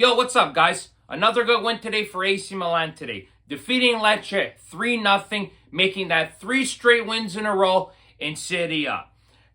Yo, what's up, guys? Another good win today for AC Milan today. Defeating Lecce 3-0, making that 3 straight wins in a row in Serie A.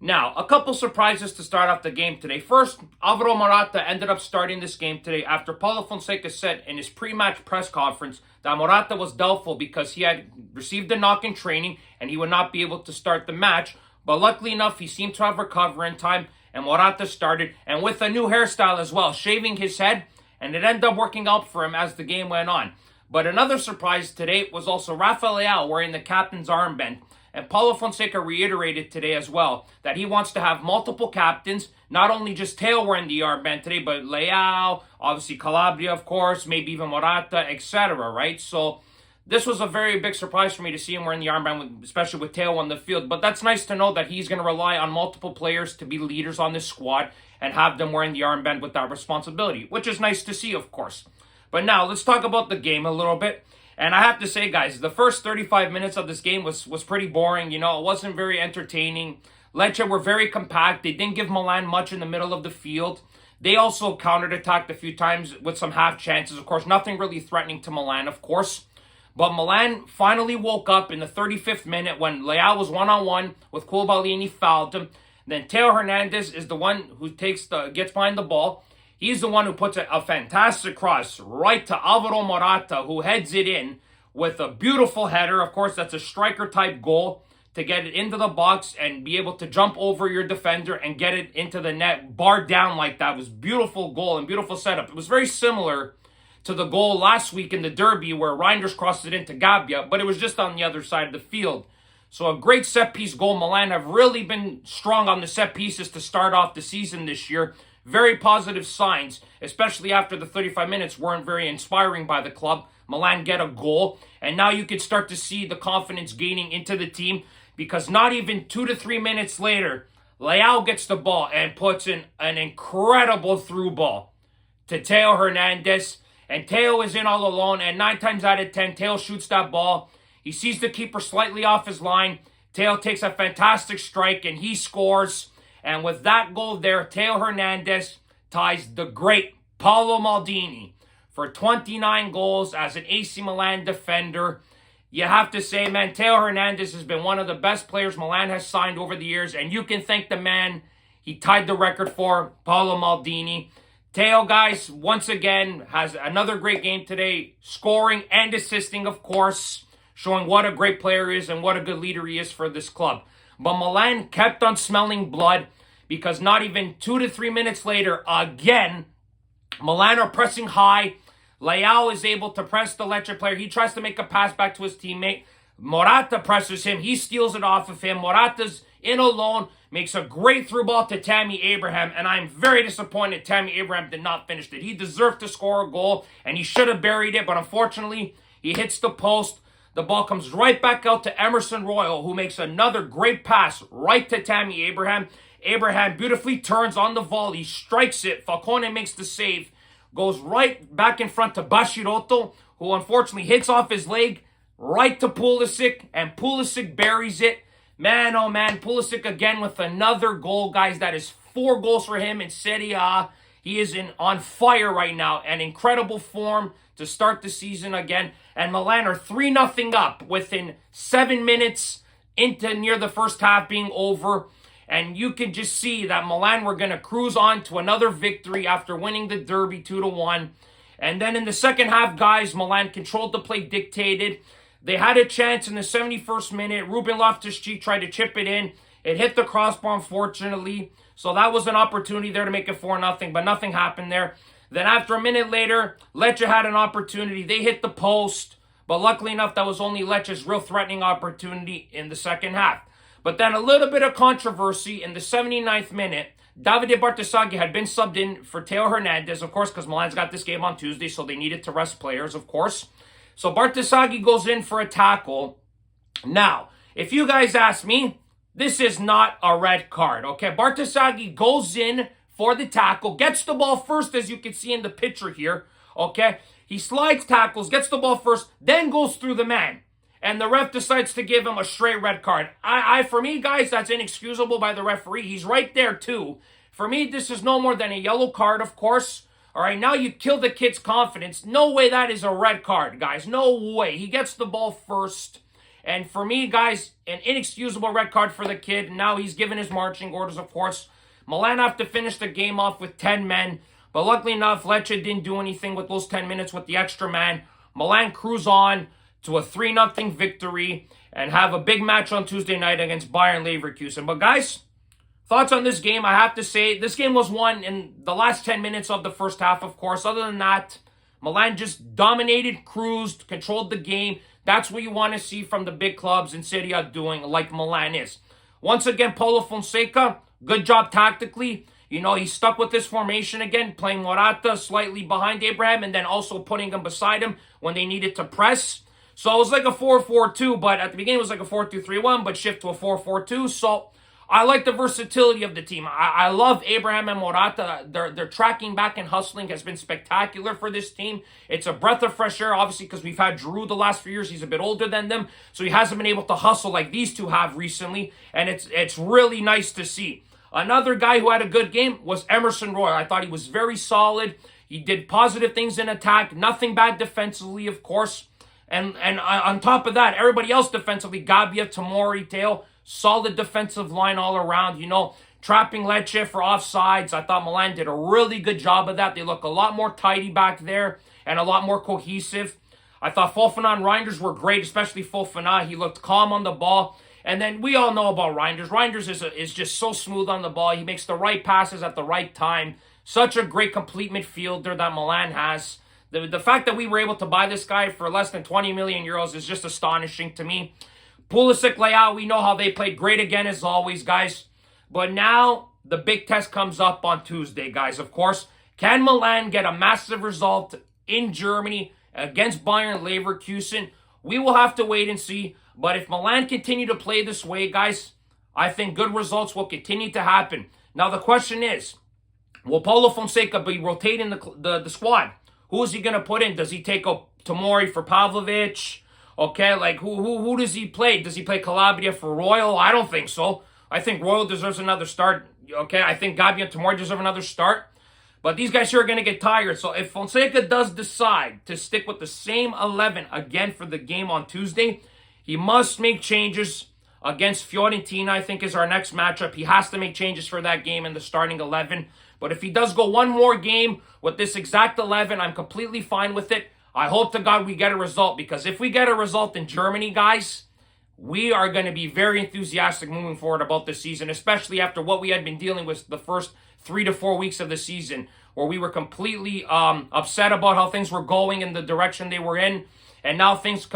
Now, a couple surprises to start off the game today. First, Alvaro Morata ended up starting this game today after Paulo Fonseca said in his pre-match press conference that Morata was doubtful because he had received a knock in training and he would not be able to start the match. But luckily enough, he seemed to have recovered in time and Morata started, and with a new hairstyle as well, shaving his head. And it ended up working out for him as the game went on. But another surprise today was also Rafael Leao wearing the captain's armband. And Paulo Fonseca reiterated today as well that he wants to have multiple captains, not only just Teo wearing the armband today, but Leao, obviously Calabria, of course, maybe even Morata, etc., right? So this was a very big surprise for me to see him wearing the armband, especially with Teo on the field. But that's nice to know that he's going to rely on multiple players to be leaders on this squad and have them wearing the armband with that responsibility, which is nice to see, of course. But now, let's talk about the game a little bit. And I have to say, guys, the first 35 minutes of this game was pretty boring. You know, it wasn't very entertaining. Lecce were very compact. They didn't give Milan much in the middle of the field. They also counterattacked a few times with some half chances. Of course, nothing really threatening to Milan, of course. But Milan finally woke up in the 35th minute when Leao was one-on-one with Koulibaly and he fouled him. Then Teo Hernandez is the one who gets behind the ball. He's the one who puts a fantastic cross right to Alvaro Morata, who heads it in with a beautiful header. Of course, that's a striker-type goal to get it into the box and be able to jump over your defender and get it into the net, bar down like that. It was a beautiful goal and beautiful setup. It was very similar to the goal last week in the derby where Reinders crossed it into Gabbia, but it was just on the other side of the field. So a great set-piece goal. Milan have really been strong on the set pieces to start off the season this year. Very positive signs, especially after the 35 minutes weren't very inspiring by the club. Milan get a goal, and now you can start to see the confidence gaining into the team because not even 2 to 3 minutes later, Leao gets the ball and puts in an incredible through ball to Teo Hernandez. And Teo is in all alone, and 9 times out of 10, Teo shoots that ball. He sees the keeper slightly off his line. Teo takes a fantastic strike, and he scores. And with that goal there, Teo Hernandez ties the great Paolo Maldini for 29 goals as an AC Milan defender. You have to say, man, Teo Hernandez has been one of the best players Milan has signed over the years, and you can thank the man he tied the record for, Paolo Maldini. Teo, guys, once again, has another great game today, scoring and assisting, of course, showing what a great player he is and what a good leader he is for this club. But Milan kept on smelling blood because not even 2 to 3 minutes later, again, Milan are pressing high. Leao is able to press the Lecce player. He tries to make a pass back to his teammate. Morata presses him. He steals it off of him. Morata's in alone, makes a great through ball to Tammy Abraham, and I'm very disappointed Tammy Abraham did not finish it. He deserved to score a goal, and he should have buried it, but unfortunately, he hits the post. The ball comes right back out to Emerson Royal, who makes another great pass right to Tammy Abraham. Abraham beautifully turns on the volley, strikes it. Falcone makes the save, goes right back in front to Bashirotto, who unfortunately hits off his leg right to Pulisic, and Pulisic buries it. Man, oh man, Pulisic again with another goal, guys. That is 4 goals for him in Serie A. He is on fire right now, and incredible form to start the season again. And Milan are 3-0 up within 7 minutes into near the first half being over. And you can just see that Milan were going to cruise on to another victory after winning the derby 2-1. And then in the second half, guys, Milan controlled the play, dictated. They had a chance in the 71st minute. Ruben Loftus-Cheek tried to chip it in. It hit the crossbar, unfortunately. So that was an opportunity there to make it 4-0, but nothing happened there. Then after a minute later, Lecce had an opportunity. They hit the post, but luckily enough, that was only Lecce's real threatening opportunity in the second half. But then a little bit of controversy in the 79th minute. Davide Bartesaghi had been subbed in for Teo Hernandez, of course, because Milan's got this game on Tuesday, so they needed to rest players, of course. So Bartesaghi goes in for a tackle. Now, if you guys ask me, this is not a red card, okay? Bartesaghi goes in for the tackle, gets the ball first, as you can see in the picture here, okay? He slides tackles, gets the ball first, then goes through the man. And the ref decides to give him a straight red card. For me, guys, that's inexcusable by the referee. He's right there, too. For me, this is no more than a yellow card, of course. All right, now you kill the kid's confidence. No way that is a red card, guys. No way. He gets the ball first. And for me, guys, an inexcusable red card for the kid. Now he's given his marching orders, of course. Milan have to finish the game off with 10 men. But luckily enough, Lecce didn't do anything with those 10 minutes with the extra man. Milan cruise on to a 3-0 victory and have a big match on Tuesday night against Bayern Leverkusen. But guys, thoughts on this game? I have to say, this game was won in the last 10 minutes of the first half, of course. Other than that, Milan just dominated, cruised, controlled the game. That's what you want to see from the big clubs in Serie A doing, like Milan is. Once again, Paulo Fonseca, good job tactically. You know, he stuck with this formation again, playing Morata slightly behind Abraham and then also putting him beside him when they needed to press. So it was like a 4-4-2, but at the beginning it was like a 4-2-3-1, but shift to a 4-4-2. So I like the versatility of the team. I love Abraham and Morata. Their tracking back and hustling has been spectacular for this team. It's a breath of fresh air, obviously, because we've had Giroud the last few years. He's a bit older than them, so he hasn't been able to hustle like these two have recently, and it's really nice to see. Another guy who had a good game was Emerson Royal. I thought he was very solid. He did positive things in attack, nothing bad defensively, of course. And on top of that, everybody else defensively, Gabbia, Tomori, Teo, solid defensive line all around, you know, trapping Lecce for offsides. I thought Milan did a really good job of that. They look a lot more tidy back there and a lot more cohesive. I thought Fofana and Reinders were great, especially Fofana. He looked calm on the ball. And then we all know about Reinders. Reinders is just so smooth on the ball. He makes the right passes at the right time. Such a great complete midfielder that Milan has. The fact that we were able to buy this guy for less than 20 million euros is just astonishing to me. Pulisic, Leao, we know how they played great again as always, guys. But now the big test comes up on Tuesday, guys, of course. Can Milan get a massive result in Germany against Bayern Leverkusen? We will have to wait and see. But if Milan continue to play this way, guys, I think good results will continue to happen. Now the question is, will Paulo Fonseca be rotating the squad? Who is he going to put in? Does he take a Tomori for Pavlovic? Okay, like who does he play? Does he play Calabria for Royal? I don't think so. I think Royal deserves another start. Okay, I think Gabbia and Tomori deserve another start. But these guys here are going to get tired. So if Fonseca does decide to stick with the same 11 again for the game on Tuesday, he must make changes against Fiorentina, I think, is our next matchup. He has to make changes for that game in the starting 11. But if he does go one more game with this exact 11, I'm completely fine with it. I hope to God we get a result, because if we get a result in Germany, guys, we are going to be very enthusiastic moving forward about this season, especially after what we had been dealing with the first 3 to 4 weeks of the season, where we were completely upset about how things were going in the direction they were in. And now things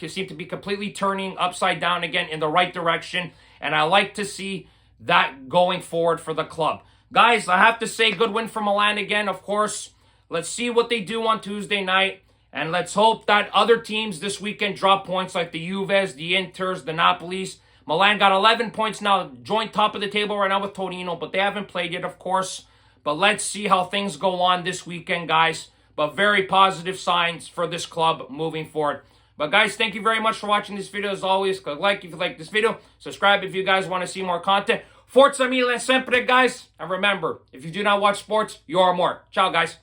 seem to be completely turning upside down again in the right direction. And I like to see that going forward for the club. Guys, I have to say, good win for Milan again, of course. Let's see what they do on Tuesday night. And let's hope that other teams this weekend drop points like the Juves, the Inters, the Napolis. Milan got 11 points now, joint top of the table right now with Torino, but they haven't played yet, of course. But let's see how things go on this weekend, guys. But very positive signs for this club moving forward. But guys, thank you very much for watching this video as always. Click like if you like this video. Subscribe if you guys want to see more content. Forza Milan sempre, guys. And remember, if you do not watch sports, you are more. Ciao, guys.